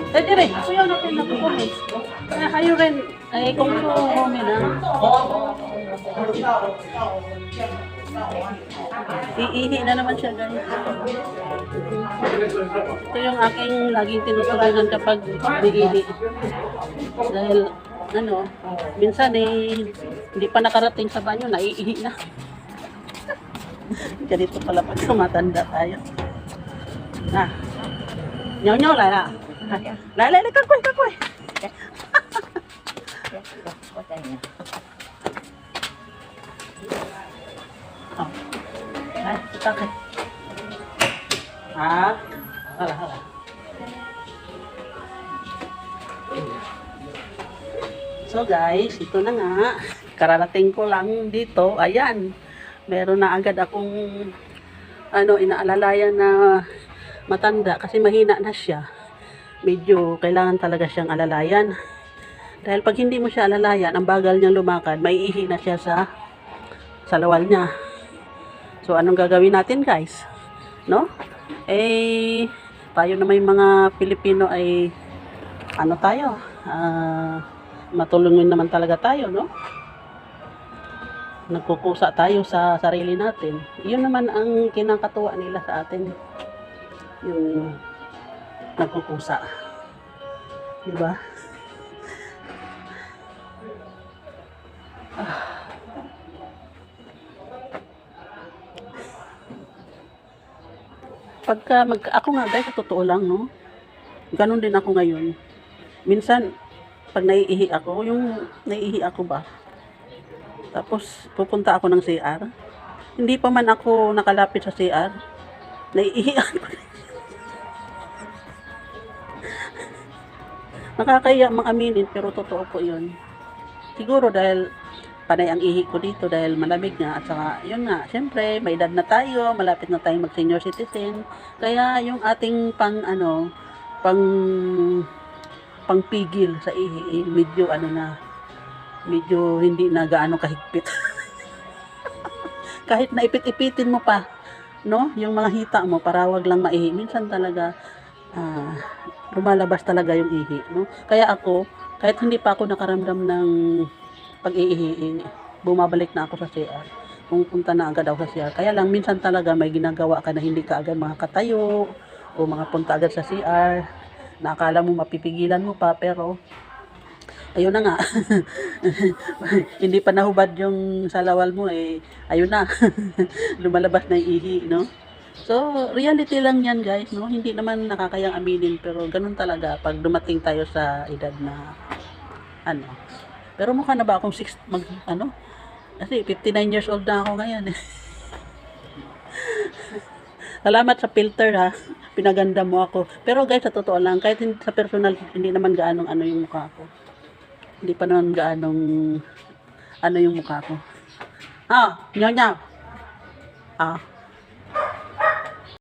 Eh, dire, kuya natin na po eh. Kayo rin, ay kung kami na. Iihi na naman siya, guys. Ito yung aking laging tinuturunan kapag iihi. Dahil, minsan eh, hindi pa nakarating sa banyo, naiihi na. Ganito pala pag tumatanda tayo. Nyaw-nyaw la. Lala, kakoy. Oh. Ay, takay. Hala. So guys, ito na nga. Kararating ko lang dito. Ayan. Meron na agad akong inaalalayan na matanda kasi mahina na siya. Medyo kailangan talaga siyang alalayan. Dahil pag hindi mo siya alalayan, ang bagal niyang lumakad, maiihi na siya sa lawal niya. So anong gagawin natin, guys? No? Eh, tayo na may mga Pilipino ay tayo? Matulungin naman talaga tayo, no? Nagkukusa tayo sa sarili natin. Yun naman ang kinakatuwa nila sa atin. Yung nagkukusa. Diba? Ako nga guys, sa totoo lang, no? Ganon din ako ngayon. Minsan, pag naiihi ako ba? Tapos, pupunta ako ng CR. Hindi pa man ako nakalapit sa CR. Naiihi ako. Nakakaya mang-aminin, pero totoo po yun. Siguro dahil panay ang ihi ko dito dahil malamig nga. At saka, yun nga, syempre, may edad na tayo, malapit na tayong mag-senior citizen. Kaya yung ating pangpigil sa ihi, medyo hindi na gaano kahigpit. Kahit na ipit-ipitin mo pa, no, yung mga hita mo para wag lang maihi. Minsan talaga, lumalabas talaga yung ihi, no? Kaya ako, kahit hindi pa ako nakaramdam ng pag-iihi, bumabalik na ako sa CR. Pumunta na agad ako sa CR. Kaya lang, minsan talaga may ginagawa ka na hindi ka agad makakatayo o mga punta agad sa CR. Nakakala mo mapipigilan mo pa, pero ayun na nga. Hindi pa nahubad yung salawal mo eh. Ayun na. Lumalabas na yung ihi, no? So, reality lang yan guys, no? Hindi naman nakakayang aminin, pero ganun talaga pag dumating tayo sa edad na Pero mukha na ba akong kasi 59 years old na ako ngayon. Salamat sa filter ha. Pinaganda mo ako. Pero guys, sa totoo lang, kahit sa personal, hindi naman gaanong yung mukha ko. Hindi pa naman gaanong yung mukha ko. Nyaw.